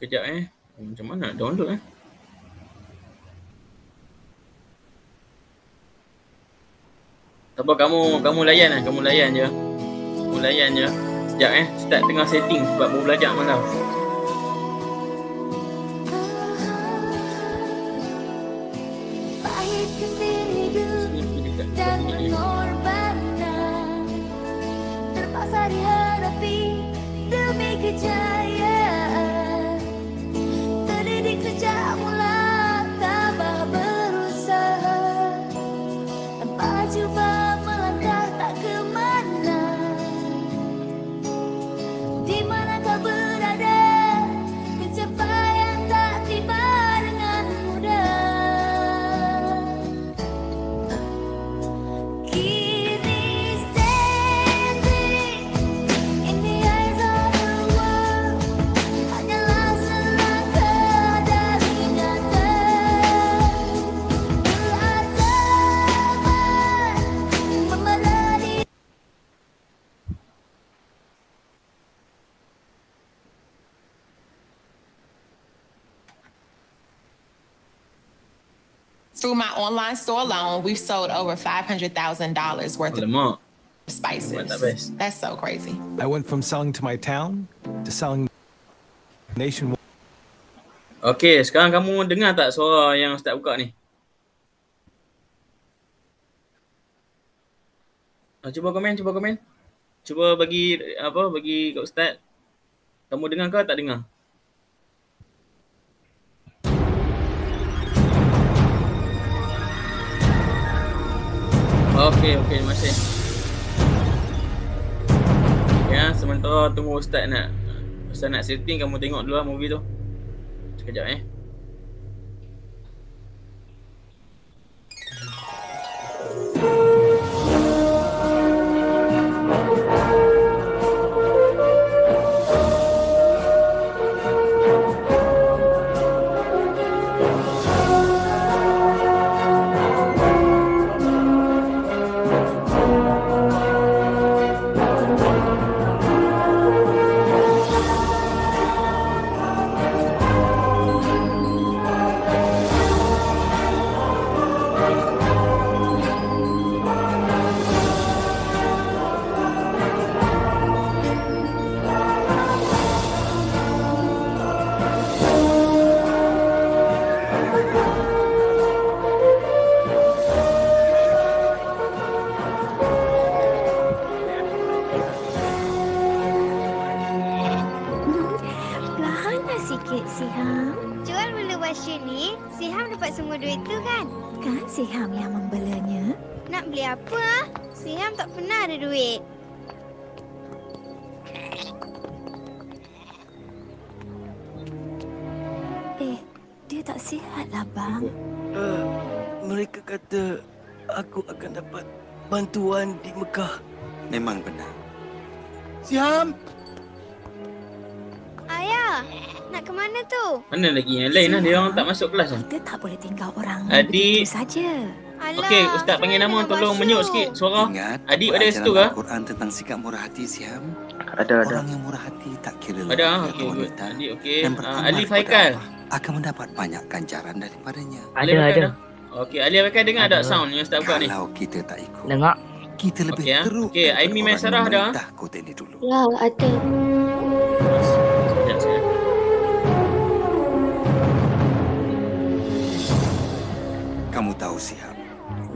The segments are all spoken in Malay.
Sekejap Macam mana nak download Tak apa, kamu layan kamu layan je. Kamu layan je. Sekejap start tengah setting sebab baru belajar malam. Terpaksa dihadapi demi kejayaan. Terdidik sejak mula, tabah berusaha, tanpa cuba melangkah tak kemana. Di mana kau berada, pencapaian tak tiba dengan mudah. Through my online store alone, we've sold over $500,000 worth of spices. That's so crazy. I went from selling to my town to selling nationwide. Okay, sekarang kamu dengar tak suara yang Ustaz buka ni? Cuba komen. Cuba bagi kat Ustaz. Kamu dengar ke tak dengar? Okey, terima kasih. Ya, sementara tunggu Ustaz nak setting, kamu tengok dulu movie tu. Sekejap sikit, Siham. Jual bela washer ni, Siham dapat semua duit tu kan? Kan Siham yang membelanya? Nak beli apa? Siham tak pernah ada duit. Dia tak sihat lah, bang. Mereka kata aku akan dapat bantuan di Mekah. Memang benar. Siham! Ayah, nak ke mana tu? Mana lagi yang lain lah, dia orang tak masuk kelas lah. Kita tak boleh tinggal orang Adik. begitu saja. Okey, Ustaz panggil nama, tolong menyut sikit suara. Ingat, Adik ada situ ke? Al-Quran tentang sikap murah hati, Siham. Ada. Orang yang murah hati tak kira Ada, lelaki atau wanita. Adik okey. Dan beramal Alif kepada Haikal. Allah akan mendapat banyak ganjaran daripadanya. Ada. Okey, Alif Haikal dengar tak sound yang Ustaz buka ni? Kalau kita tak ikut, Dengar. kita lebih teruk. Okey, Aimi Maisarah ada. Kota ini dulu. Ya, ada. Sekejap. Kamu tahu, Siham,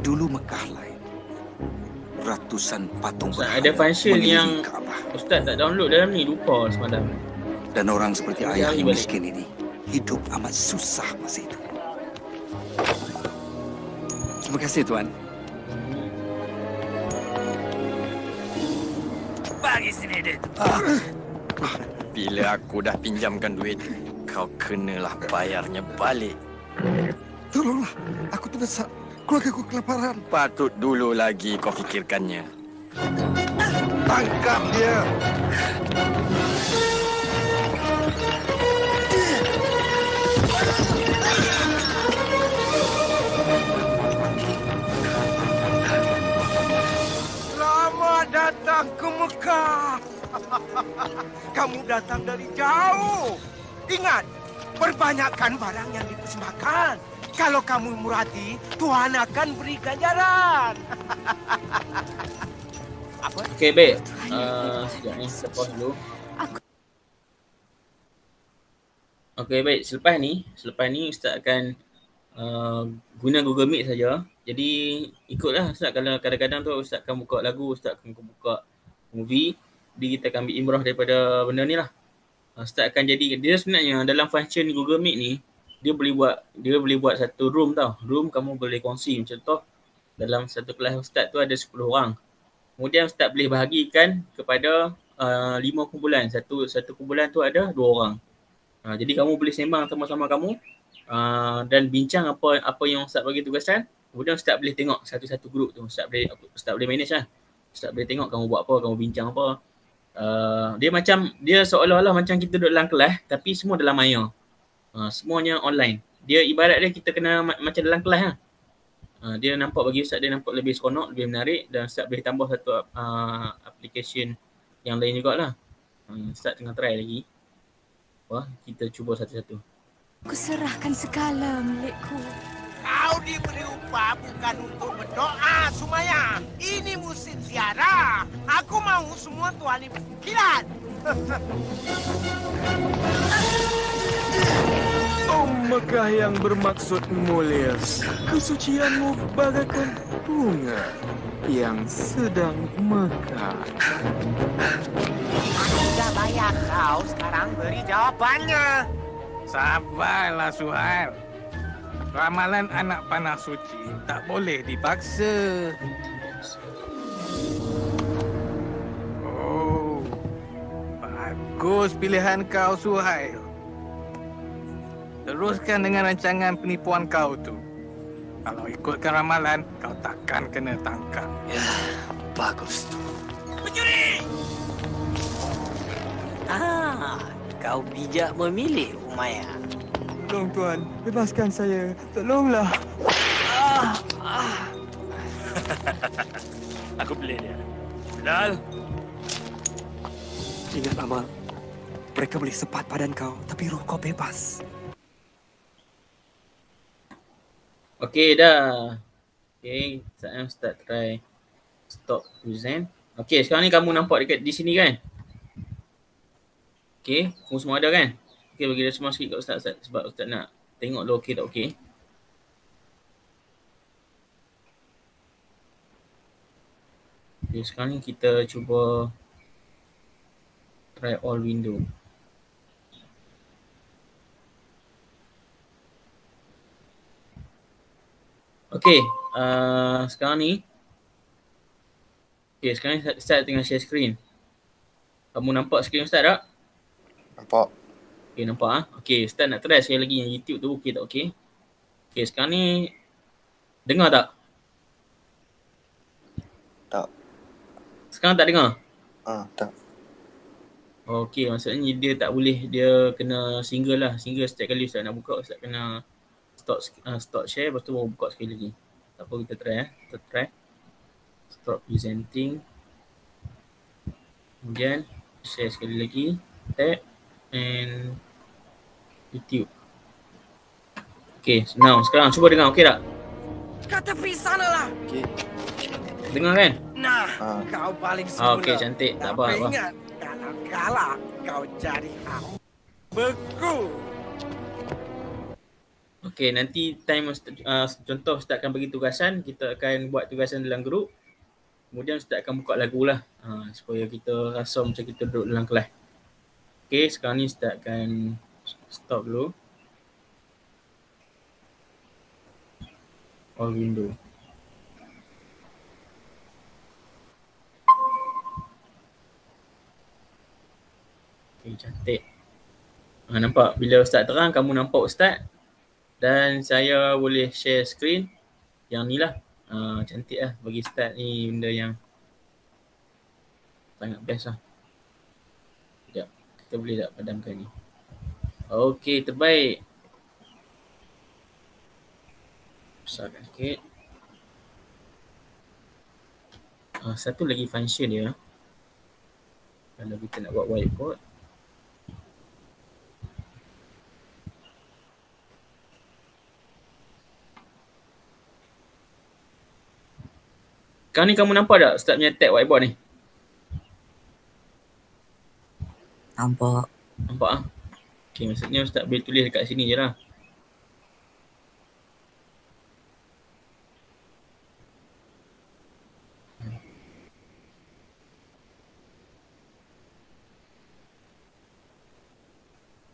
dulu Mekah lain. Ratusan patung Ustaz ada function yang Kaabah. Ustaz tak download dalam ni, lupa semalam. Dan orang seperti Sekejap ayah lagi yang balik. miskin ini hidup amat susah masa itu. Terima kasih, Tuan. Bagi sini, Dek. Bila aku dah pinjamkan duit, kau kenalah bayarnya balik. Tolonglah, aku terdesak. Keluarga aku kelaparan. Patut dulu lagi kau fikirkannya. Tangkap dia. Selamat datang ke Mekah. Kamu datang dari jauh. Ingat, Perbanyakkan barang yang dipersembahkan. Kalau kamu murati, Tuhan akan beri ganjaran. Apa? Okey, baik. Sekejap ni, kita pause dulu. Okey, baik. Selepas ni Ustaz akan guna Google Meet saja. Jadi ikutlah Ustaz, kalau kadang-kadang tu Ustaz akan buka lagu, Ustaz akan buka movie. Jadi kita akan ambil imrah daripada benda ni lah. Ustaz akan jadi, dia sebenarnya dalam function Google Meet ni, dia boleh buat satu room tau. Room kamu boleh kongsi. Contoh dalam satu kelas Ustaz tu ada 10 orang. Kemudian Ustaz boleh bahagikan kepada 5 kumpulan. Satu kumpulan tu ada 2 orang. Jadi kamu boleh sembang sama-sama kamu dan bincang apa yang Ustaz bagi tugasan. Kemudian Ustaz boleh tengok satu-satu grup tu. Ustaz boleh manage lah. Ustaz boleh tengok kamu buat apa, kamu bincang apa. Dia seolah-olah macam kita duduk dalam kelas tapi semua dalam maya. Semuanya online. Dia ibarat dia kita kena macam dalam kelas lah. Dia nampak, bagi Ustaz dia nampak lebih seronok, lebih menarik, dan Ustaz boleh tambah satu application yang lain jugalah. Ustaz tengah try lagi. Wah, kita cuba satu-satu. Aku serahkan segala milikku. Kau diberi upah bukan untuk berdoa, Sumaya. Ini musim ziarah. Aku mau semua tuan ibu kilat. Oh Mekah yang bermaksud mulia, kesucianmu bagaikan bunga yang sedang mekar. Sudah bayar kau, sekarang beri jawabannya. Sabarlah Suhail. Ramalan anak panah suci tak boleh dipaksa. Oh, bagus pilihan kau Suhail. Teruskan dengan rancangan penipuan kau tu. Kalau ikutkan ramalan, kau takkan kena tangkap. Ya, bagus. Pencuri! Kau bijak memilih, Umayyah. Tolong Tuan, bebaskan saya. Tolonglah. Aku beli dia. Bilal. Ingat Amal, mereka boleh sempat badan kau, tapi roh kau bebas. Okey dah. Okey, saya start try stop present. Okey, sekarang ni kamu nampak dekat di sini kan? Okey, kamu semua ada kan? Okey, bagi dia semua sikit kat Ustaz sebab Ustaz nak tengok dulu okey tak okey. Okey, sekarang ni kita cuba try all window. Okey, sekarang ni sekarang Ustaz tengah share screen. Kamu nampak skrin Ustaz tak? Nampak. Okey, nampak ah. Okey, Ustaz nak try sekali lagi yang YouTube tu okey tak okey? Okey, sekarang ni dengar tak? Tak. Sekarang tak dengar? Tak. Okey, maksudnya dia tak boleh, dia kena single lah. Single setiap kali Ustaz nak buka, Ustaz kena stop share, lepas tu baru buka sekali lagi. Tak apa, kita try Kita try. Stop presenting. Kemudian share sekali lagi. Tap and YouTube. Okay, now sekarang cuba dengar, okey tak? Kat tepi sana lah. Okey. Dengar kan? Nah, kau paling sempurna. Okey, cantik. Tak apa. Ingat, kalau kalah, kau jadi beku. Okey, nanti time contoh Ustaz akan bagi tugasan, kita akan buat tugasan dalam grup. Kemudian Ustaz akan buka lagu lah supaya kita rasa macam kita duduk dalam kelas. Okey, sekarang ni Ustaz akan stop dulu. All window. Okey, cantik. Nampak bila Ustaz terang, kamu nampak Ustaz. Dan saya boleh share screen yang ni lah. Cantik lah, bagi start ni benda yang sangat best lah. Sekejap, kita boleh tak padamkan ni. Okey, terbaik. Besarkan sikit. Satu lagi function dia. Kalau kita nak buat whiteboard. Sekarang ni kamu nampak tak Ustaz punya tab whiteboard ni? Nampak. Nampak ah? Okay, maksudnya Ustaz boleh tulis dekat sini je lah.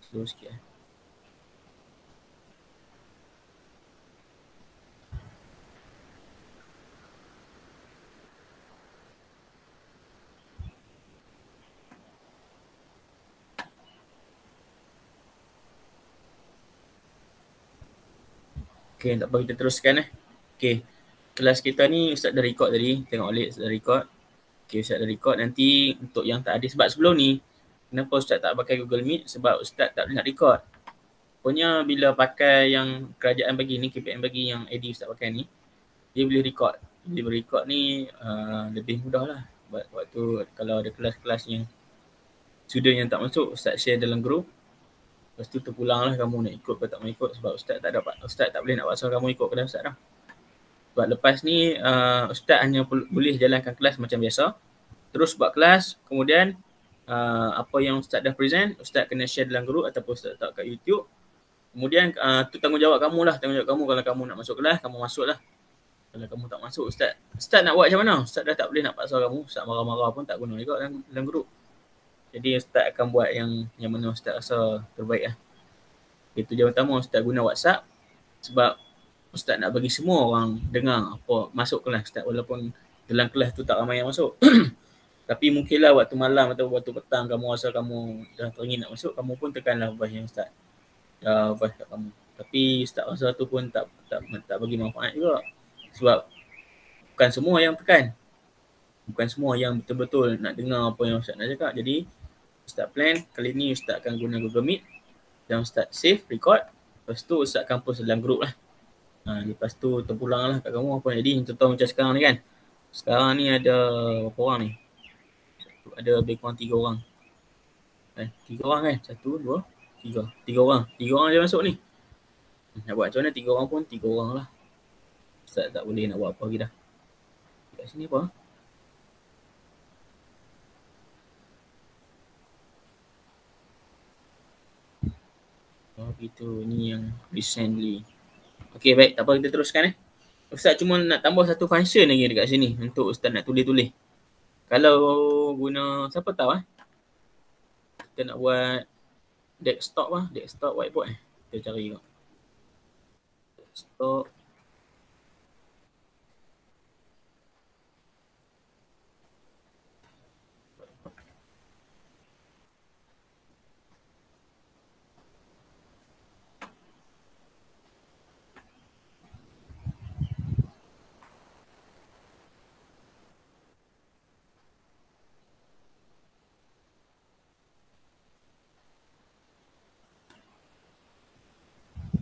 Slow sikit eh. Okay, tak apa kita teruskan eh. Okay, kelas kita ni Ustaz dah record tadi. Tengok balik Ustaz dah record. Okay, Ustaz dah record. Nanti untuk yang tak ada, sebab sebelum ni kenapa Ustaz tak pakai Google Meet? Sebab Ustaz tak boleh nak record. Pokoknya bila pakai yang kerajaan bagi ni, KPM bagi yang AD Ustaz pakai ni, dia boleh record. Dia boleh record ni lebih mudah lah. Waktu kalau ada kelas-kelas yang student yang tak masuk, Ustaz share dalam group. Lepas tu terpulang lah kamu nak ikut ke tak mau ikut, sebab Ustaz tak dapat. Ustaz tak boleh nak paksa kamu ikut kelas Ustaz dah. Sebab lepas ni Ustaz hanya boleh jalankan kelas macam biasa. Terus buat kelas, kemudian apa yang Ustaz dah present, Ustaz kena share dalam group ataupun Ustaz letak kat YouTube. Kemudian tu tanggungjawab kamu lah. Tanggungjawab kamu kalau kamu nak masuk kelas, kamu masuk lah. Kalau kamu tak masuk, Ustaz nak buat macam mana? Ustaz dah tak boleh nak paksa kamu. Ustaz marah-marah pun tak guna juga dalam group. Jadi Ustaz akan buat yang mana Ustaz rasa terbaik lah. Itu je pertama, Ustaz guna WhatsApp sebab Ustaz nak bagi semua orang dengar apa masuk kelas Ustaz, walaupun dalam kelas tu tak ramai yang masuk. Tapi mungkinlah waktu malam atau waktu petang kamu rasa kamu dah teringin nak masuk, kamu pun tekanlah voice yang Ustaz dah voice kat kamu. Tapi Ustaz rasa tu pun tak bagi manfaat juga. Sebab bukan semua yang tekan. Bukan semua yang betul-betul nak dengar apa yang Ustaz nak cakap. Jadi Ustaz plan kali ni Ustaz akan guna Google Meet dan Ustaz save, record. Lepas tu Ustaz akan post dalam group lah. Lepas tu terpulang lah kat kamu apa jadi. Contoh macam sekarang ni kan. Sekarang ni ada berapa orang ni? Ada lebih kurang 3 orang. 3 orang kan? 1, 2, 3. 3 orang. 3 orang je masuk ni. Nak buat macam mana 3 orang pun 3 orang lah. Ustaz tak boleh nak buat apa lagi dah. Kat sini apa? Oh gitu, ni yang recently. Okay baik, tak apa kita teruskan Ustaz cuma nak tambah satu function lagi dekat sini untuk Ustaz nak tulis-tulis. Kalau guna, siapa tahu kita nak buat desktop whiteboard kita cari tengok. Desktop.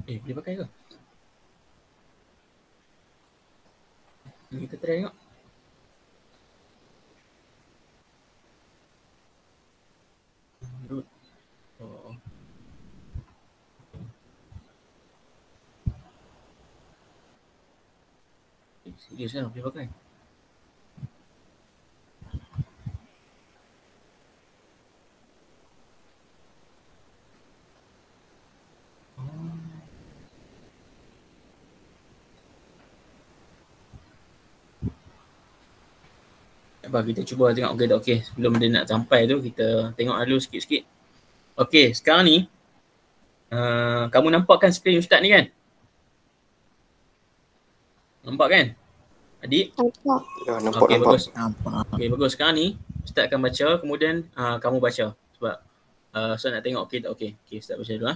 Boleh pakai ke? Ni kita try tengok. Oh. Serius lah boleh pakai. Kita cuba tengok okey tak okey. Sebelum dia nak sampai tu kita tengok dulu sikit-sikit. Okey, sekarang ni kamu nampak kan skrin Ustaz ni kan? Nampak kan? Adik? Nampak. Ya, nampak. Okey, bagus. Nampak. Okey, bagus. Sekarang ni Ustaz akan baca, kemudian kamu baca. Sebab Ustaz nak tengok okey tak okey. Okey, Ustaz baca dulu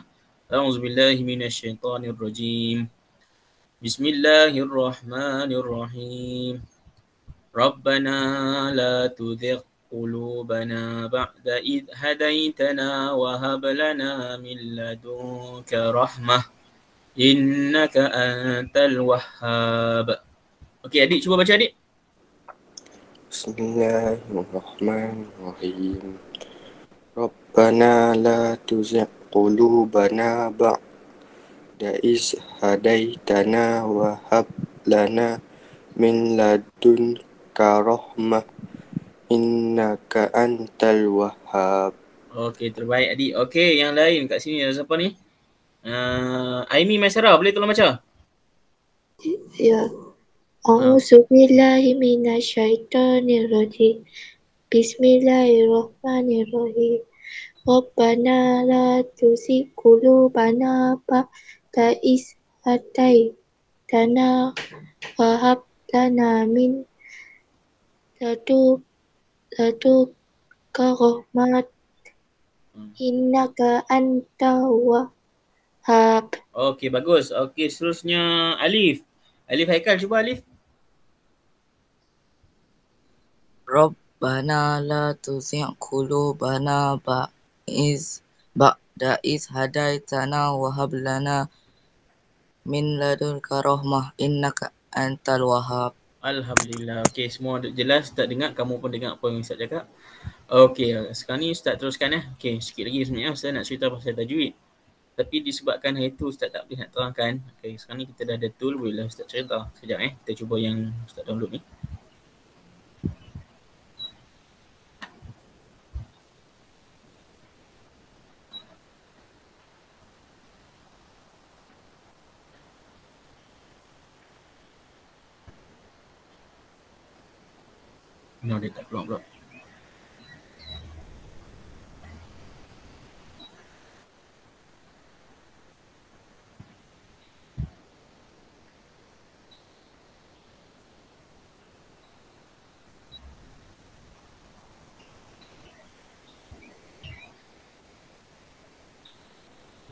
A'udzubillahi minasyaitonirrajim. Bismillahirrahmanirrahim. ربنا لا تزغ قلوبنا بعد إذ هديتنا وهب لنا من لدنك رحمة إنك أنت الوهاب. Okey adik, cuba baca adik. Bismillahirrahmanirrahim. Rabbana la tuzigh qulubana ba'da iz hadaitana wa hab lana min ladunka rahmah innaka antal wahhab. Okey, terbaik adik. Okey, yang lain kat sini ada siapa ni? Aimi Maisara, boleh tolong baca? Ya. A'udzubillahi minasyaitonirrajim. Bismillahirrahmanirrahim. Rabbana la tuzigh qulubana ba'da idh hadaitana wa hab lana min ladunka rahmat innaka antal wahhab. Okey, bagus. Okey, seterusnya Alif. Alif Haikal, cuba Alif. Rabbana la tuzigh qulubana ba'da idh hadaitana wa hab lana min ladunka rahmah innaka antal wahhab. Alhamdulillah. Okey, semua jelas. Ustaz dengar, kamu pun dengar apa yang Ustaz cakap. Okey, sekarang ni Ustaz teruskan . Okey, sikit lagi sebenarnya Ustaz nak cerita pasal tajwid. Tapi disebabkan hari tu Ustaz tak boleh nak terangkan. Okey, sekarang ni kita dah ada tool, bolehlah Ustaz cerita. Sekejap kita cuba yang Ustaz download ni. No, dia tak keluar pula.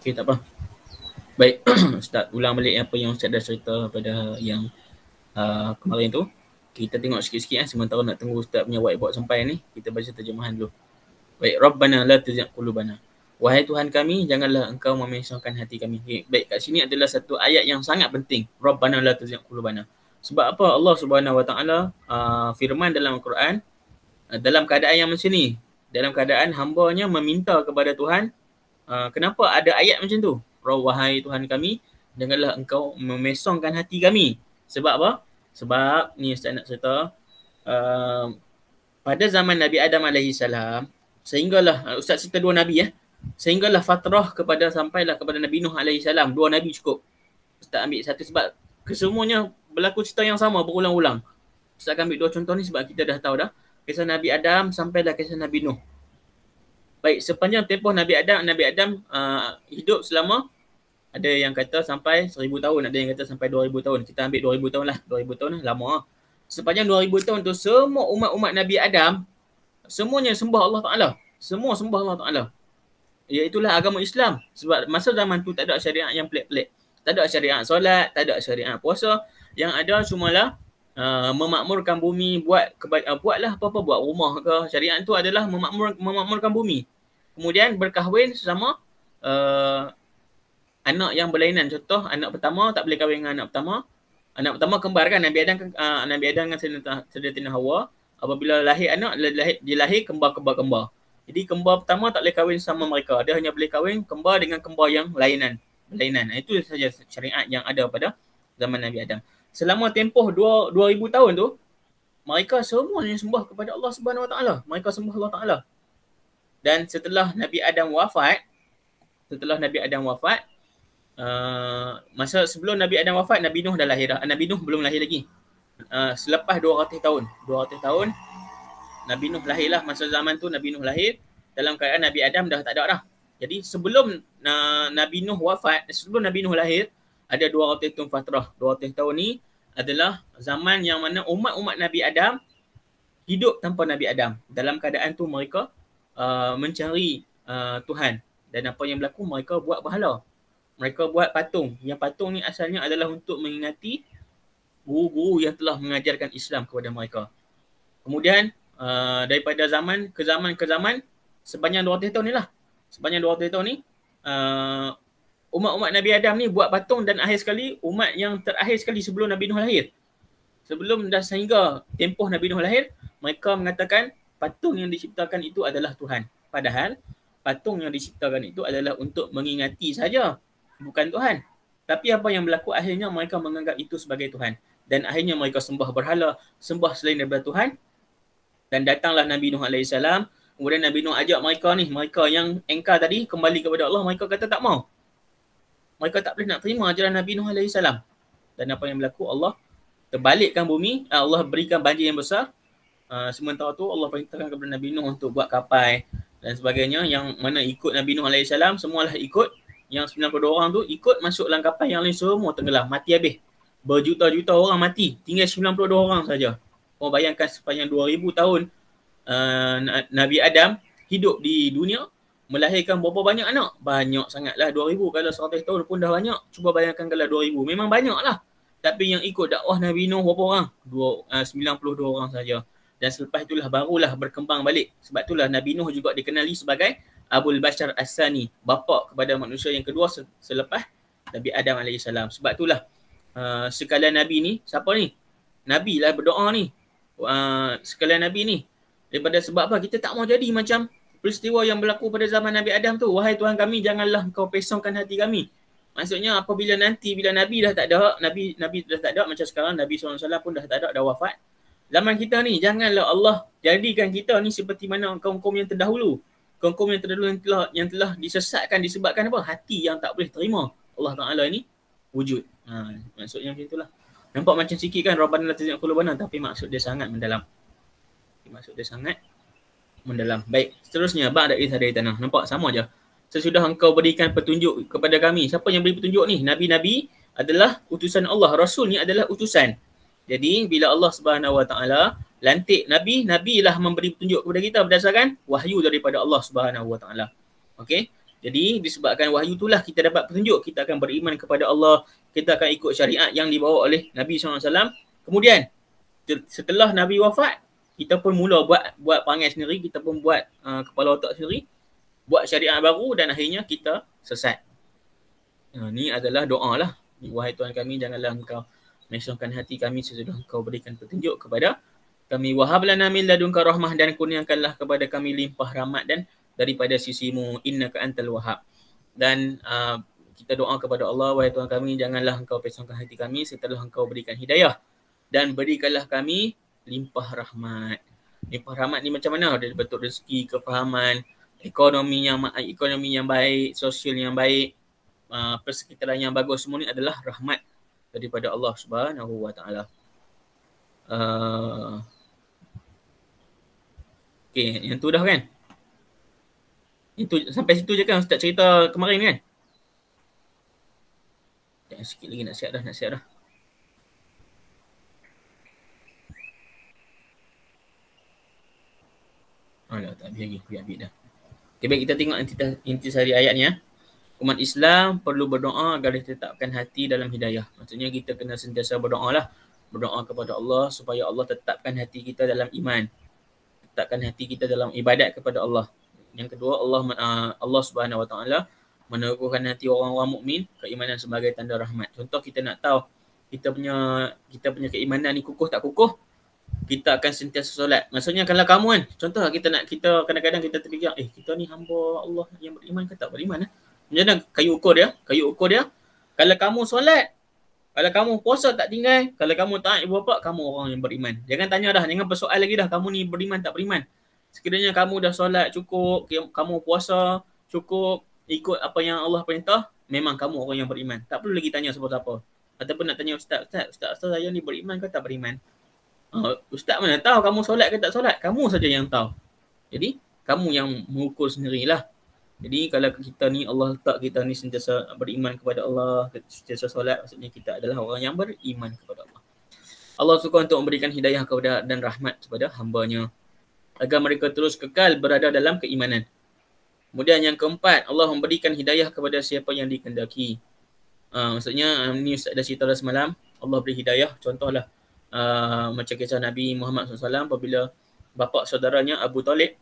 Okey, tak apa. Baik, Ustaz ulang balik apa yang Ustaz dah cerita pada yang kemarin tu. Kita tengok sikit-sikit sementara nak tunggu Ustaz punya whiteboard sampai ni. Kita baca terjemahan dulu. Baik, Rabbana la tuzigh qulubana. Wahai Tuhan kami, janganlah engkau memisahkan hati kami. Okay. Baik, kat sini adalah satu ayat yang sangat penting. Rabbana la tuzigh qulubana. Sebab apa? Allah Subhanahu Wa Taala firman dalam Al-Quran dalam keadaan yang macam ni. Dalam keadaan hamba-Nya meminta kepada Tuhan. Kenapa ada ayat macam tu? Wahai Tuhan kami, janganlah engkau memesongkan hati kami. Sebab apa? Sebab ni Ustaz nak cerita pada zaman Nabi Adam AS sehinggalah Ustaz cerita dua Nabi sehinggalah fatrah sampailah kepada Nabi Nuh AS. Dua Nabi cukup. Ustaz ambil satu sebab kesemuanya berlaku cerita yang sama berulang-ulang. Ustaz akan ambil dua contoh ni sebab kita dah tahu dah. Kisah Nabi Adam sampailah kisah Nabi Nuh. Baik, sepanjang tempoh Nabi Adam hidup selama, ada yang kata sampai 1000 tahun, ada yang kata sampai 2000 tahun. Kita ambil 2000 tahun lah. 2000 tahun lah, lama. Sepanjang 2000 tahun tu semua umat-umat Nabi Adam semuanya sembah Allah Ta'ala. Semua sembah Allah Ta'ala. Iaitulah agama Islam. Sebab masa zaman tu tak ada syariat yang pelik-pelik. Tak ada syariat solat, tak ada syariat puasa. Yang ada cumalah memakmurkan bumi, buatlah apa-apa, buat rumah ke. Syariat tu adalah memakmurkan bumi. Kemudian berkahwin sesama anak yang berlainan. Contoh, anak pertama tak boleh kahwin dengan anak pertama. Anak pertama kembar kan, Nabi Adam dengan Sayyidatina Hawa. Apabila lahir anak, dia lahir kembar-kembar. Jadi kembar pertama tak boleh kahwin sama mereka. Dia hanya boleh kahwin kembar dengan kembar yang berlainan. Itu saja syariat yang ada pada zaman Nabi Adam. Selama tempoh 2000 tahun tu, mereka semuanya sembah kepada Allah Subhanahu Wa Taala. Mereka sembah Allah Taala. Dan setelah Nabi Adam wafat, masa sebelum Nabi Adam wafat, Nabi Nuh dah lahir dah. Nabi Nuh belum lahir lagi. Selepas 200 tahun, Nabi Nuh lahirlah. Masa zaman tu Nabi Nuh lahir dalam keadaan Nabi Adam dah tak ada dah. Jadi sebelum Nabi Nuh wafat, sebelum Nabi Nuh lahir, ada 200 tahun fatrah. 200 tahun ni adalah zaman yang mana umat-umat Nabi Adam hidup tanpa Nabi Adam. Dalam keadaan tu mereka mencari Tuhan. Dan apa yang berlaku, mereka buat berhala. Mereka buat patung. Yang patung ni asalnya adalah untuk mengingati guru-guru yang telah mengajarkan Islam kepada mereka. Kemudian daripada zaman ke zaman, sepanjang 200 tahun ni lah. Sepanjang 200 tahun ni, umat-umat Nabi Adam ni buat patung, dan akhir sekali, umat yang terakhir sekali sebelum Nabi Nuh lahir. Sebelum dah sehingga tempoh Nabi Nuh lahir, mereka mengatakan patung yang diciptakan itu adalah Tuhan. Padahal patung yang diciptakan itu adalah untuk mengingati saja, bukan Tuhan. Tapi apa yang berlaku, akhirnya mereka menganggap itu sebagai Tuhan. dan akhirnya mereka sembah berhala, sembah selain daripada Tuhan. Dan datanglah Nabi Nuh AS. Kemudian Nabi Nuh ajak mereka yang engkar tadi kembali kepada Allah. Mereka kata tak mau. Mereka tak boleh nak terima ajaran Nabi Nuh AS. Dan apa yang berlaku? Allah terbalikkan bumi. Allah berikan banjir yang besar. Sementara tu Allah perintahkan kepada Nabi Nuh untuk buat kapal dan sebagainya. Yang mana ikut Nabi Nuh AS, semualah ikut. Yang 92 orang tu ikut masuk dalam kapal, yang lain semua tenggelam, mati habis. Berjuta-juta orang mati. Tinggal 92 orang saja. Kau bayangkan sepanjang 2000 tahun Nabi Adam hidup di dunia, melahirkan berapa banyak anak? Banyak sangatlah. 2000 kalau 100 tahun pun dah banyak. Cuba bayangkan kalau 2000. Memang banyak lah. Tapi yang ikut dakwah Nabi Nuh berapa orang? 92 orang saja. Dan selepas itulah barulah berkembang balik. Sebab itulah Nabi Nuh juga dikenali sebagai Abul Bashar As-Sani, bapa kepada manusia yang kedua selepas Nabi Adam AS. Sebab itulah sekalian Nabi ni, siapa ni? Nabi lah berdoa ni. Sekalian Nabi ni. Daripada sebab apa? Kita tak mau jadi macam peristiwa yang berlaku pada zaman Nabi Adam tu. Wahai Tuhan kami, janganlah kau pesongkan hati kami. Maksudnya apabila nanti, bila Nabi dah tak ada, Nabi dah tak ada, macam sekarang Nabi SAW pun dah tak ada, dah wafat. Zaman kita ni, janganlah Allah jadikan kita ni seperti mana kaum-kaum yang terdahulu. Kaum-kaum yang terdahulu yang telah disesatkan disebabkan apa? Hati yang tak boleh terima Allah Ta'ala ni wujud. Maksudnya macam itulah. Nampak macam sikit kan, Rabbana la tuzigh qulubana, tapi maksud dia sangat mendalam. Baik, seterusnya ba'da idh hadaitana. Nampak sama je. Sesudah engkau berikan petunjuk kepada kami. Siapa yang beri petunjuk ni? Nabi-nabi adalah utusan Allah. Rasul ni adalah utusan. Jadi bila Allah Subhanahu Wa Taala lantik Nabi, Nabi lah memberi petunjuk kepada kita berdasarkan wahyu daripada Allah Subhanahu Wa Taala. Okey. Jadi disebabkan wahyu itulah kita dapat petunjuk, kita akan beriman kepada Allah, kita akan ikut syariat yang dibawa oleh Nabi SAW. Kemudian setelah Nabi wafat, kita pun mula buat perangai sendiri, kita pun buat kepala otak sendiri, buat syariat baru dan akhirnya kita sesat. Ni adalah doa lah. Wahai Tuhan kami, janganlah engkau mesongkan hati kami sesudah engkau berikan petunjuk kepada kami. Wahab lana min ladunka rahmah, dan kurniakanlah kepada kami limpah rahmat dan daripada sisimu, innaka antal wahhab. Dan kita doa kepada Allah, wahai Tuhan kami, janganlah engkau pesongkan hati kami setelah engkau berikan hidayah, dan berikanlah kami limpah rahmat. Limpah rahmat ni macam mana? Dari bentuk rezeki, kefahaman, ekonomi yang baik, sosial yang baik, persekitaran yang bagus, semua ni adalah rahmat daripada Allah Subhanahu Wa Taala. Okey, yang tu dah kan? Itu sampai situ je kan Ustaz cerita kemarin kan? Sikit lagi nak siap dah. Alah, tak habis lagi. Habis dah. Okay, baik, kita tengok intisari ayat ni ya. Umat Islam perlu berdoa agar ditetapkan hati dalam hidayah. Maksudnya kita kena sentiasa berdoa lah. Berdoa kepada Allah supaya Allah tetapkan hati kita dalam iman. Tetapkan hati kita dalam ibadat kepada Allah. Yang kedua, Allah Subhanahu Wa Taala meneguhkan hati orang-orang mukmin keimanan sebagai tanda rahmat. Contoh, kita nak tahu kita punya keimanan ni kukuh tak kukuh, kita akan sentiasa solat. Maksudnya kalau kamu kan, contoh kita kadang-kadang kita terfikir, kita ni hamba Allah yang beriman ke tak beriman Macam mana kayu ukur dia? Kalau kamu solat, kalau kamu puasa tak tinggal, kalau kamu taat ibu bapa, kamu orang yang beriman. Jangan tanya dah, jangan persoal lagi dah kamu ni beriman tak beriman. Sekiranya kamu dah solat cukup, kamu puasa cukup, ikut apa yang Allah perintah, memang kamu orang yang beriman. Tak perlu lagi tanya siapa-siapa. Ataupun nak tanya ustaz saya ni beriman ke tak beriman. Ustaz mana tahu kamu solat ke tak solat? Kamu saja yang tahu. Jadi kamu yang mengukur sendirilah. Jadi kalau kita ni, Allah letak kita ni sentiasa beriman kepada Allah, sentiasa solat, maksudnya kita adalah orang yang beriman kepada Allah. Allah suka untuk memberikan hidayah kepada dan rahmat kepada hamba-Nya agar mereka terus kekal berada dalam keimanan. Kemudian yang keempat, Allah memberikan hidayah kepada siapa yang dikehendaki. Maksudnya ni Ustaz dah cerita dah semalam, Allah beri hidayah. Contohlah macam kisah Nabi Muhammad SAW apabila bapa saudaranya Abu Talib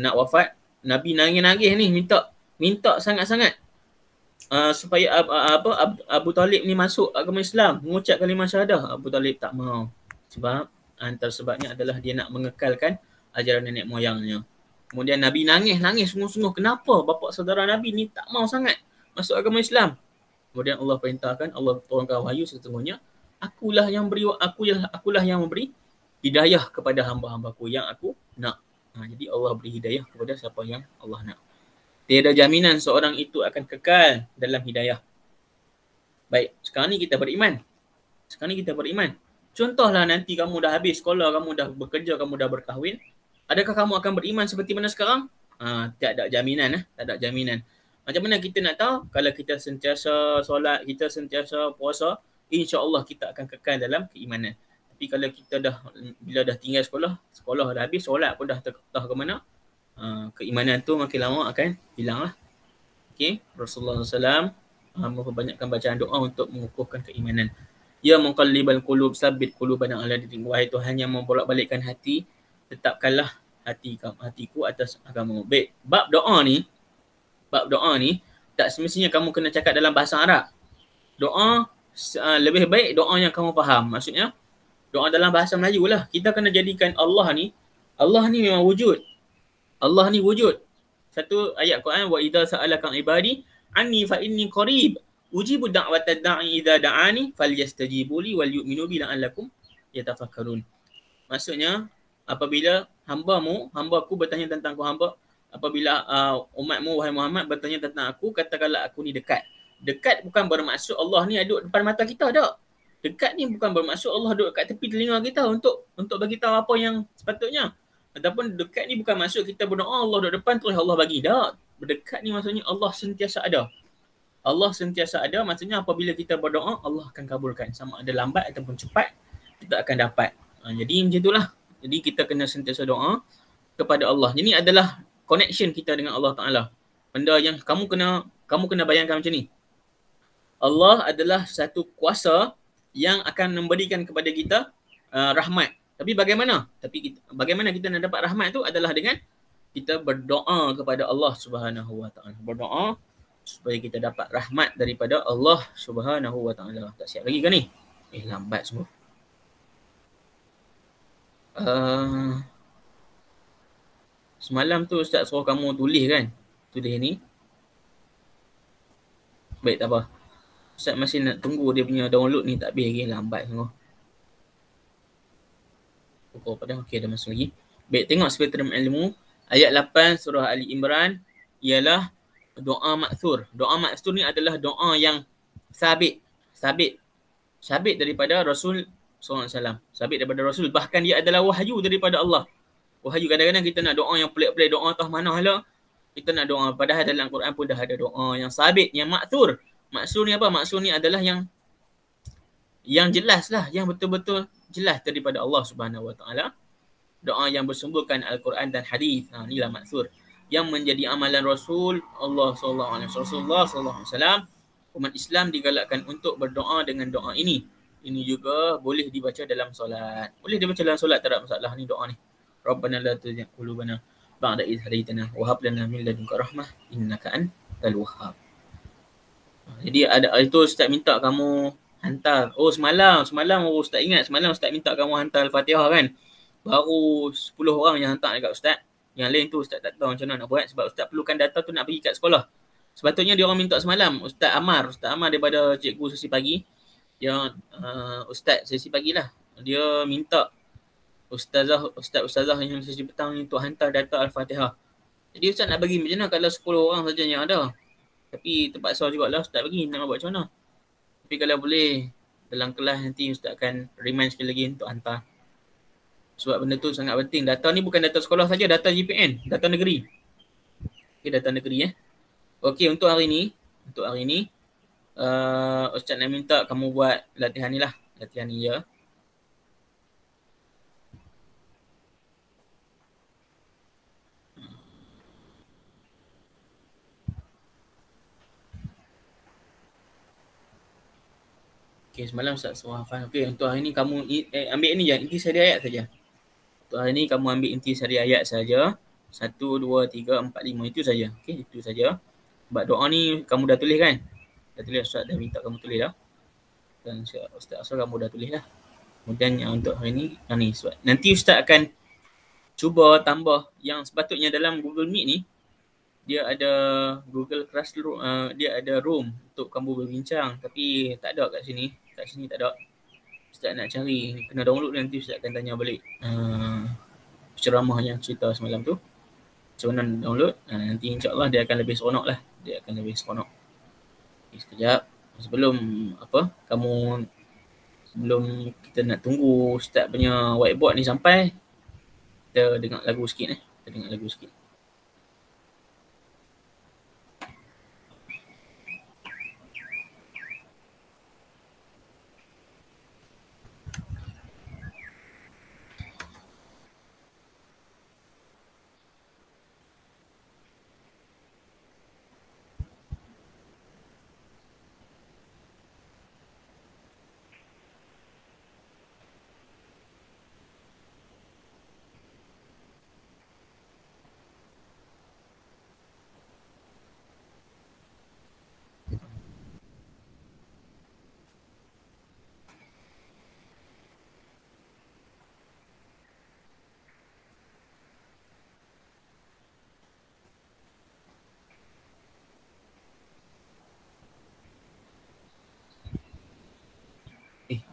nak wafat, Nabi nangis-nangis ni minta sangat-sangat supaya Abu Talib ni masuk agama Islam, mengucap kalimah syahadah. Abu Talib tak mau. Sebab antara sebabnya adalah dia nak mengekalkan ajaran nenek moyangnya. Kemudian Nabi nangis sungguh-sungguh. Kenapa bapa saudara Nabi ni tak mau sangat masuk agama Islam? Kemudian Allah perintahkan, Allah turunkan wahyu, sesungguhnya akulah yang memberi hidayah kepada hamba-hambaku yang aku nak. Jadi Allah beri hidayah kepada siapa yang Allah nak. Tiada jaminan seorang itu akan kekal dalam hidayah. Baik, sekarang ni kita beriman. Contohlah nanti kamu dah habis sekolah, kamu dah bekerja, kamu dah berkahwin. Adakah kamu akan beriman seperti mana sekarang? Tak ada jaminan. Tak ada jaminan. Macam mana kita nak tahu? Kalau kita sentiasa solat, kita sentiasa puasa, insya-Allah kita akan kekal dalam keimanan. Tapi kalau kita bila dah tinggal sekolah dah habis, solat pun dah terketah ke mana, keimanan tu makin lama akan hilang lah. Okay, Rasulullah SAW memperbanyakkan bacaan doa untuk mengukuhkan keimanan. Ya muqallibal qulub, sabbit qulubana ala dinik. Wahai Tuhan yang membolak-balikkan hati, tetapkanlah hatiku atas agama. Baik, bab doa ni tak semestinya kamu kena cakap dalam bahasa Arab. Doa lebih baik doa yang kamu faham. Maksudnya doa dalam bahasa Melayu lah. Kita kena jadikan Allah ni memang wujud. Allah ni wujud. Satu ayat Quran, wa idza sa'alaka ibadi anni fa inni qarib ujibu da'watad da'i idza da'ani falyastajibu li wal yu'minu bi la'allakum yatafakkarun. Maksudnya apabila hambaku bertanya tentang apabila umatmu wahai Muhammad bertanya tentang aku, katakanlah aku ni dekat. Dekat bukan bermaksud Allah ni duduk depan mata kita, tak. Dekat ni bukan bermaksud Allah duduk kat tepi telinga kita untuk bagi tahu apa yang sepatutnya. Ataupun dekat ni bukan maksud kita berdoa Allah duduk depan terus Allah bagi. Tak. Berdekat ni maksudnya Allah sentiasa ada. Allah sentiasa ada maksudnya apabila kita berdoa Allah akan kabulkan. Sama ada lambat ataupun cepat kita akan dapat. Jadi macam itulah. Jadi kita kena sentiasa doa kepada Allah. Ini adalah connection kita dengan Allah Ta'ala. Benda yang kamu kena bayangkan macam ni. Allah adalah satu kuasa yang akan memberikan kepada kita rahmat. Tapi bagaimana kita nak dapat rahmat tu adalah dengan kita berdoa kepada Allah Subhanahu Wa Ta'ala. Berdoa supaya kita dapat rahmat daripada Allah Subhanahu Wa Ta'ala. Tak siap lagi ke ni? Lambat semua. Semalam tu Ustaz suruh kamu tulis kan? Tulis ni. Baik, tak apa. Ustaz masih nak tunggu dia punya download ni, tak habis lagi. Lambat semua. Pukul pada. Okey, dah masuk lagi. Baik, tengok spektrum ilmu. Ayat 8 surah Ali Imran ialah doa maksur. Doa maksur ni adalah doa yang sabit daripada Rasul SAW. Sabit daripada Rasul. Bahkan dia adalah wahyu daripada Allah. Wahyu, kadang-kadang kita nak doa yang pelik-pelik, doa tah mana lah. Kita nak doa, padahal dalam Quran pun dah ada doa yang sabit, yang maksur. Maksur ni apa? Maksur ni adalah yang jelas lah, yang betul-betul jelas daripada Allah Subhanahu Wa Ta'ala. Doa yang bersumberkan Al-Quran dan hadis. Inilah maksur. Yang menjadi amalan Rasulullah SAW. Umat Islam digalakkan untuk berdoa dengan doa ini. Ini juga boleh dibaca dalam solat. Boleh dibaca dalam solat, tak ada masalah ni doa ni. Rabbana la tuzigh qulubana ba'da idh hadaytana wa hab lana min ladunka rahmah innaka antal wahhab. Jadi ada itu Ustaz minta kamu hantar. Semalam Ustaz ingat, semalam Ustaz minta kamu hantar Al-Fatihah kan. Baru 10 orang yang hantar dekat Ustaz. Yang lain tu Ustaz tak tahu macam mana nak buat sebab Ustaz perlukan data tu nak pergi kat sekolah. Sepatutnya dia orang minta semalam. Ustaz Amar daripada cikgu sesi pagi. Dia Ustaz sesi pagi lah. Dia minta Ustazah yang sesi petang ni untuk hantar data Al-Fatihah. Jadi Ustaz nak bagi macam mana kalau 10 orang saja yang ada. Tapi terpaksa jugalah Ustaz bagi, nak buat macam mana. Tapi kalau boleh dalam kelas nanti Ustaz akan remind sekali lagi untuk hantar. Sebab benda tu sangat penting. Data ni bukan data sekolah saja, data GPN, data negeri. Okay, data negeri Okey, untuk hari ni Ustaz nak minta kamu buat latihan ni lah. Latihan ni je. Okey, semalam Ustaz suruh hafal. Okey, untuk hari ni kamu ambil ni je, inti sari ayat saja. Untuk hari ni kamu ambil inti sari ayat saja. 1, 2, 3, 4, 5 itu saja. Okey, itu saja. Sebab doa ni kamu dah tulis kan? Dah tulis, Ustaz dah minta kamu tulis dah. Dan Ustaz asal kamu dah tulis dah. Kemudian yang untuk hari ni, yang ni sebab nanti Ustaz akan cuba tambah yang sepatutnya dalam Google Meet ni. Dia ada Google Classroom, dia ada room untuk kamu berbincang. Tapi tak ada kat sini. Kat sini tak ada. Ustaz nak cari, kena download nanti Ustaz akan tanya balik ceramah yang cerita semalam tu. Macam mana download, nanti insyaAllah dia akan lebih seronok lah. Dia akan lebih seronok. Okay, sekejap. Sebelum kita nak tunggu Ustaz punya whiteboard ni sampai, kita dengar lagu sikit . Kita dengar lagu sikit.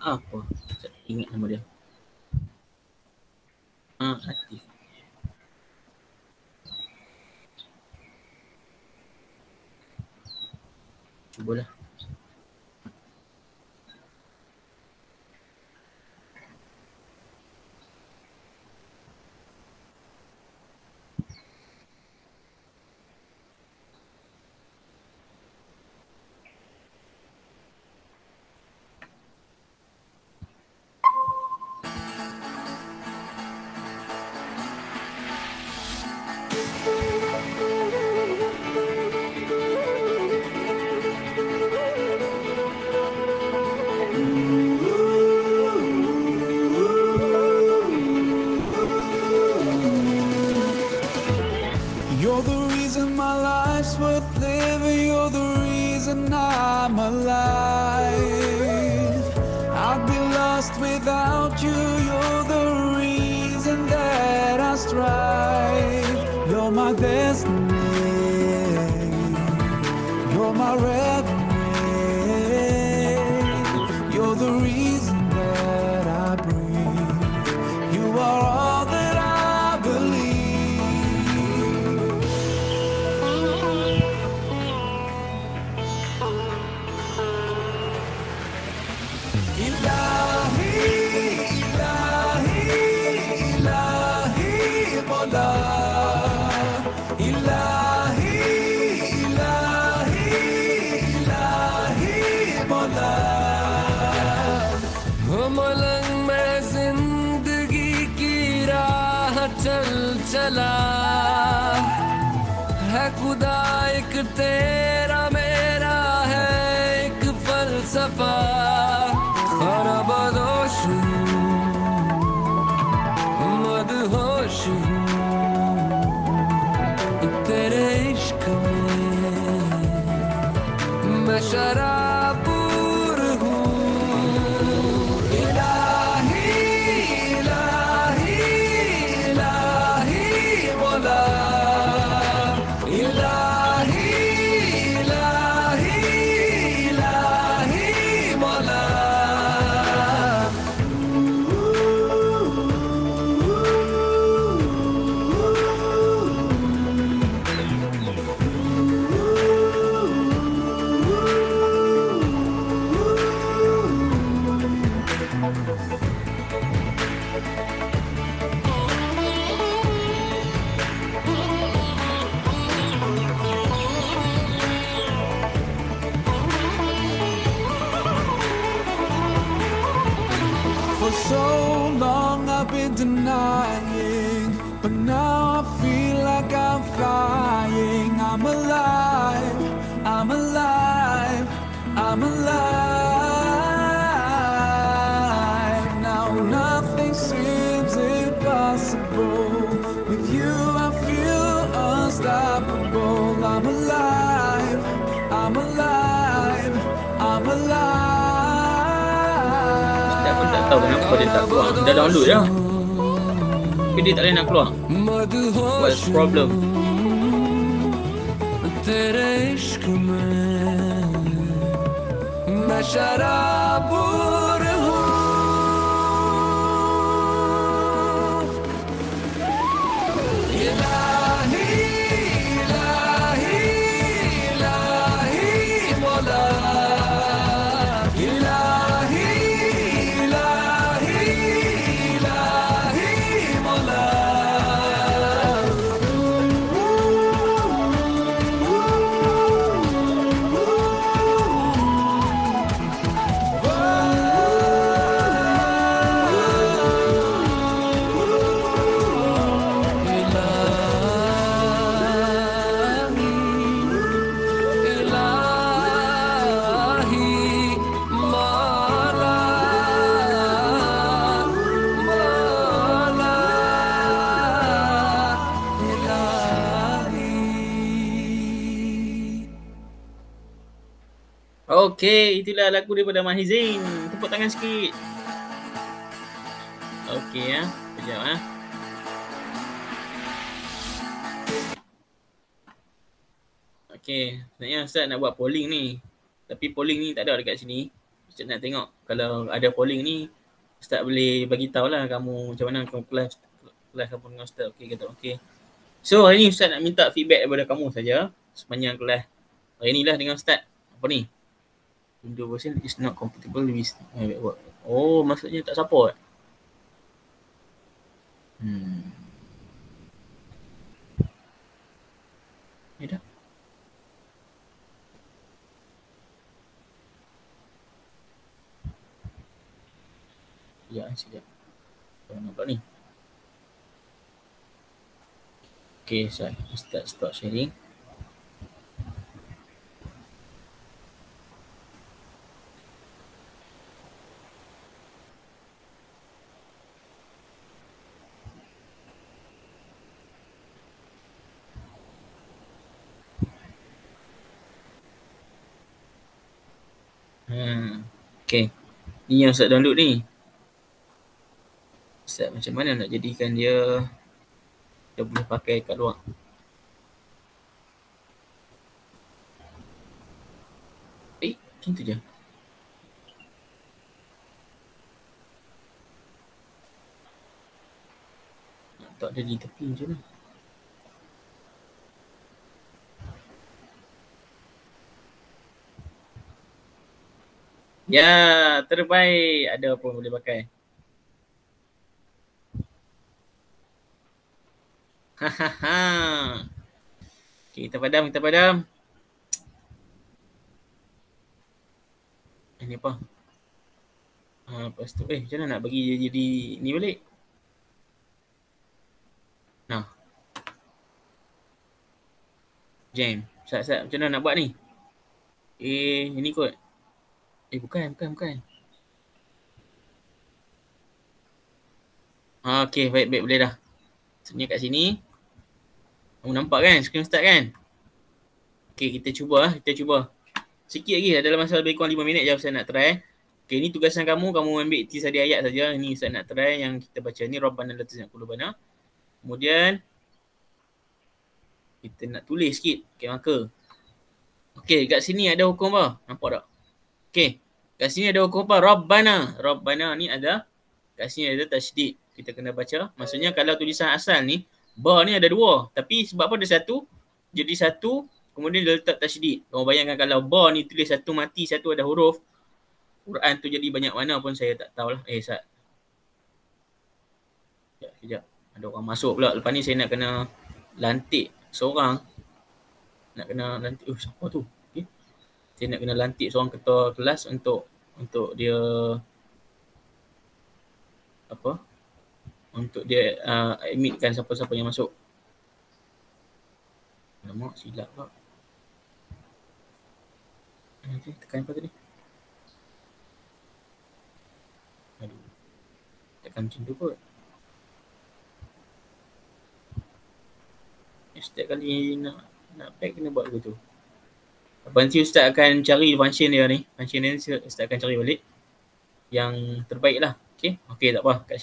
Apa? Tak ingat nama dia. Atif. Cubalah. You're the reason my life's worth living. You're the reason I'm alive. I'd be lost without you. You're the reason that I strive. You're my destiny. You're my reverie. You're the reason that I breathe. You are all that I believe. चला है खुदा एक तेरा मेरा है एक फलसफा खरबदोश मदहोश तेरे इश्क में मैं शराबूर हूँ So long I've been denying, but now I feel like I'm flying. I'm alive, I'm alive, I'm alive. Now nothing seems impossible. With you I feel unstoppable. I'm alive, I'm alive, I'm alive. Tak tahu kenapa dia tak keluar. Dah download dah, tapi dia tak boleh nak keluar. What's the problem? Okey, itulah lagu daripada Mahizin. Tepuk tangan sikit. Okey ya. Sekejap ya. Okey, sebenarnya Ustaz nak buat polling ni. Tapi polling ni tak ada dekat sini. Ustaz nak tengok kalau ada polling ni, Ustaz boleh bagi tahulah kamu macam mana kamu kelas kamu dengan Ustaz. Okey kata okey. So hari ni Ustaz nak minta feedback daripada kamu saja sepanjang kelas. Hari ni lah dengan Ustaz. Apa ni? Windows version is not compatible with work. Oh, maksudnya tak support. Ni dah. Sekejap. Kalau nampak ni. Okay, saya start sharing. Okay. Ni yang Ustaz download ni. Ustaz macam mana nak jadikan dia boleh pakai kat luar. Macam tu je. Tak ada di tepi macam mana. Ya, terbaik. Ada pun boleh pakai. Hahaha. Okay, kita padam. Ini apa? Lepas tu, macam mana nak bagi dia jadi ni balik? Nah. Jam. Sat, macam mana nak buat ni? Ini kot. Bukan. Okay, baik, boleh dah. Sebenarnya kat sini. Kamu nampak kan skrin start kan? Okay, kita cuba. Sikit lagi, dalam masa lebih kurang 5 minit je saya nak try. Okay, ni tugasan kamu ambil intisari ayat saja. Ni saya nak try yang kita baca ni. Rabbana la tuzigh qulubana. Kemudian, kita nak tulis sikit. Okay, marker. Okay, kat sini ada hukum apa? Nampak tak? Okay, kat sini ada hukum apa? Rabbana ni ada, kat sini ada tasydid. Kita kena baca. Maksudnya kalau tulisan asal ni, ba ni ada dua. Tapi sebab apa ada satu, jadi satu, kemudian dia letak tasydid. Kamu bayangkan kalau ba ni tulis satu mati, satu ada huruf, Quran tu jadi banyak mana pun saya tak tahulah. Sat. Sekejap. Ada orang masuk pula. Lepas ni saya nak kena lantik seorang. Nak kena lantik. Siapa tu? Okay. Saya nak kena lantik seorang ketua kelas untuk dia apa? Untuk dia admitkan siapa-siapa yang masuk. Alamak, silap pula. Okay, tekan apa tadi? Aduh. Tekan macam tu kot. Setiap kali nak pack kena buat begitu. Nanti Ustaz akan cari function dia ni. Function dia Ustaz akan cari balik yang terbaik lah. Okay, tak apa. Kat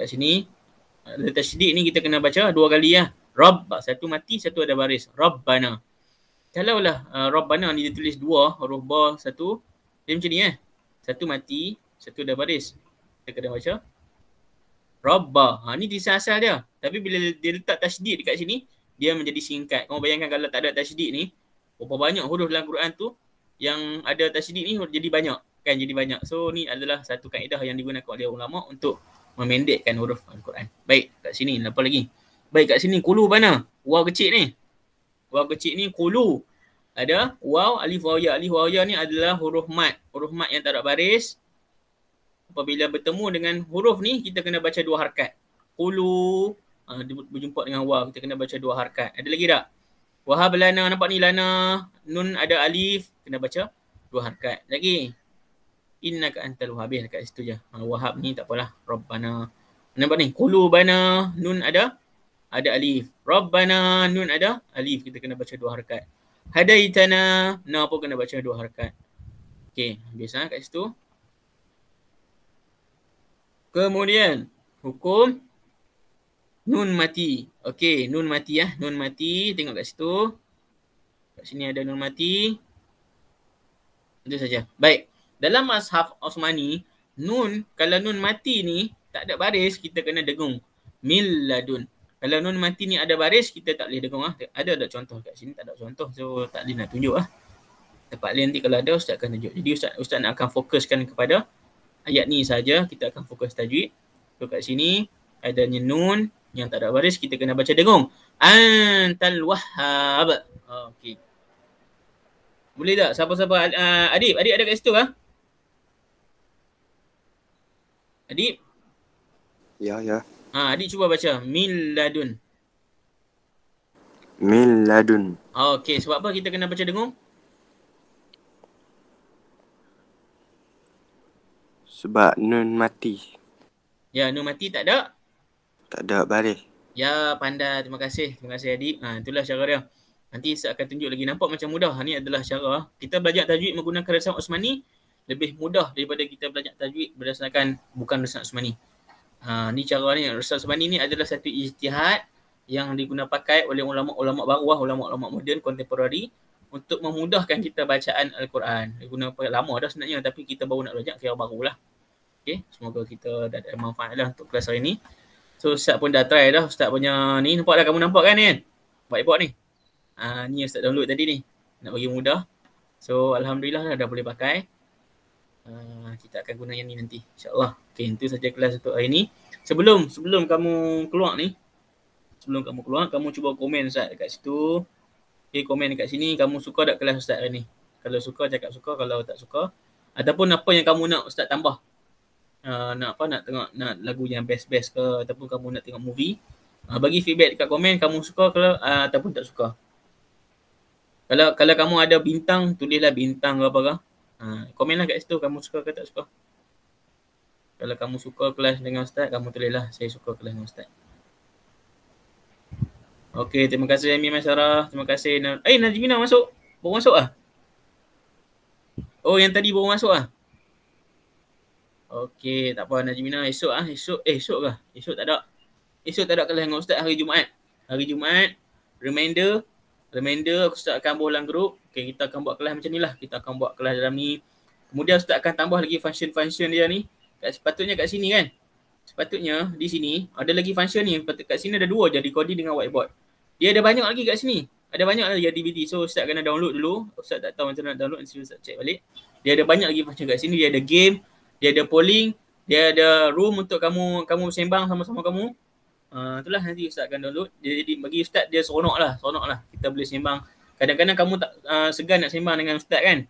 sini ada tasydid ni kita kena baca 2 kali lah. Rabb, satu mati, satu ada baris. Rabbana. Kalaulah Rabbana ni dia tulis 2 huruf ba, satu dia macam ni satu mati, satu ada baris. Kita kena baca Rabba. Ni tulisan asal dia. Tapi bila dia letak tasydid dekat sini, dia menjadi singkat. Kamu bayangkan kalau tak ada tasydid ni, berapa banyak huruf dalam Quran tu yang ada tasydid ni jadi banyak. Kan jadi banyak. So ni adalah satu kaedah yang digunakan oleh ulama untuk memendekkan huruf Al-Quran. Baik, kat sini apa lagi? Baik, kat sini kulu mana? Waw kecil ni. Waw kecil ni kulu. Ada waw, alif waw ya. Alif waw ya ni adalah huruf mat. Huruf mat yang tak ada baris. Apabila bertemu dengan huruf ni, kita kena baca 2 harakat. Kulu, berjumpa dengan waw, kita kena baca 2 harakat. Ada lagi tak? Wahab lana, nampak ni lana. Nun ada alif, kena baca 2 harakat. Lagi. Innaka antal wahhab, dekat situ je. Wahab ni tak apalah. Rabbana. Nampak ni? Kulu bana, nun ada alif. Rabbana, nun ada alif. Kita kena baca 2 harakat. Hadaitana, na pun kena baca 2 harakat. Okey, habis kat situ. Kemudian hukum nun mati. Okey, nun mati nun mati, tengok kat situ. Kat sini ada nun mati. Itu saja. Baik. Dalam Mushaf Osmani, nun, kalau nun mati ni tak ada baris, kita kena dengung. Min ladun. Kalau nun mati ni ada baris, kita tak boleh dengung. Ada tak contoh kat sini? Tak ada contoh. So tak boleh nak tunjuk . Tempat lain nanti kalau ada, Ustaz akan tunjuk. Jadi Ustaz nak akan fokuskan kepada ayat ni saja. Kita akan fokus tajwid. So kat sini adanya nun yang tak ada baris, kita kena baca dengung. Antal wahhab. Okey. Boleh tak? Siapa-siapa? Adib ada kat situ kah? Adib? Ya. Adib cuba baca. Min ladun. Min ladun. Okey, sebab apa kita kena baca dengung? Sebab nun mati. Ya, nun mati tak ada? Tak ada baris. Ya, pandai. Terima kasih. Terima kasih Adib. Itulah cara dia. Nanti saya akan tunjuk lagi. Nampak macam mudah. Ini adalah cara. Kita belajar tajwid menggunakan Risal Osmani lebih mudah daripada kita belajar tajwid berdasarkan bukan Risal Osmani. Ni cara ni. Risal Osmani ni adalah satu ijtihad yang digunakan pakai oleh ulama-ulama baru, ulama-ulama moden, kontemporari untuk memudahkan kita bacaan Al-Quran. Dia guna lama dah sebenarnya, tapi kita baru nak belajar kira barulah. Okay, semoga kita ada manfaat lah untuk kelas hari ni. So Ustaz pun dah try dah Ustaz punya ni. Nampak dah, kamu nampak kan ni? Whiteboard ni. Ni Ustaz download tadi ni. Nak bagi mudah. So Alhamdulillah dah boleh pakai. Kita akan guna yang ni nanti insyaAllah. Okay, itu saja kelas untuk hari ni. Sebelum kamu keluar ni, kamu cuba komen Ustaz dekat situ. Okay, komen dekat sini. Kamu suka tak kelas Ustaz hari ni? Kalau suka, cakap suka. Kalau tak suka, ataupun apa yang kamu nak Ustaz tambah. Nak tengok lagu yang best-best ke, ataupun kamu nak tengok movie. Bagi feedback dekat komen, kamu suka ke ataupun tak suka. Kalau kamu ada bintang, tulislah bintang ke apa ke. Komenlah kat situ, kamu suka ke tak suka. Kalau kamu suka kelas dengan Ustaz, kamu tulislah saya suka kelas dengan Ustaz. Okey, terima kasih Ami Masyarah. Terima kasih. Najmina masuk. Baru masuk ah? Oh, yang tadi baru masuk ah? Okey, tak apa Najmina. Esok ke? Esok tak ada. Esok tak ada kelas dengan Ustaz hari Jumaat. Hari Jumaat, reminder Ustaz akan bolang grup. Okey, kita akan buat kelas macam ni lah. Kita akan buat kelas dalam ni. Kemudian Ustaz akan tambah lagi function dia ni. Sepatutnya kat sini kan. Sepatutnya di sini ada lagi function ni. Kat sini ada 2 je, recording dengan whiteboard. Dia ada banyak lagi kat sini. Ada banyak lagi aktiviti. So Ustaz kena download dulu. Ustaz tak tahu macam mana nak download. Nanti Ustaz check balik. Dia ada banyak lagi function kat sini. Dia ada game. Dia ada polling. Dia ada room untuk kamu sembang sama-sama kamu. Itulah nanti Ustaz akan download. Jadi bagi Ustaz dia seronok lah. Kita boleh sembang. Kadang-kadang kamu tak segan nak sembang dengan Ustaz kan.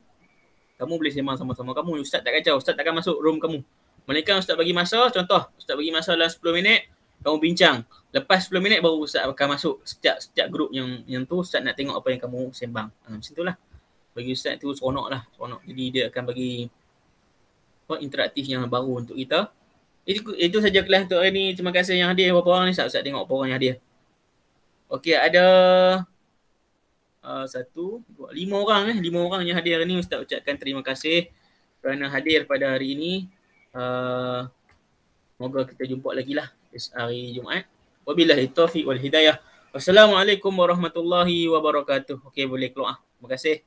Kamu boleh sembang sama-sama kamu. Ustaz tak kacau. Ustaz takkan masuk room kamu. Melainkan Ustaz bagi masa. Contoh, Ustaz bagi masa dalam 10 minit. Kamu bincang. Lepas 10 minit baru Ustaz akan masuk setiap grup yang tu. Ustaz nak tengok apa yang kamu sembang. Macam itulah. Bagi Ustaz tu seronok lah. Jadi dia akan bagi interaktif yang baru untuk kita. Itu saja kelas untuk hari ni. Terima kasih yang hadir. Berapa orang ni? Ustaz tengok berapa orang yang hadir. Okey, ada 1, 2, 5 orang 5 orang yang hadir hari ni. Ustaz ucapkan terima kasih kerana hadir pada hari ini. Semoga kita jumpa lagi lah hari Jumaat. Wabillahi taufiq wal hidayah. Wassalamualaikum warahmatullahi wabarakatuh. Okey, boleh keluar. Terima kasih.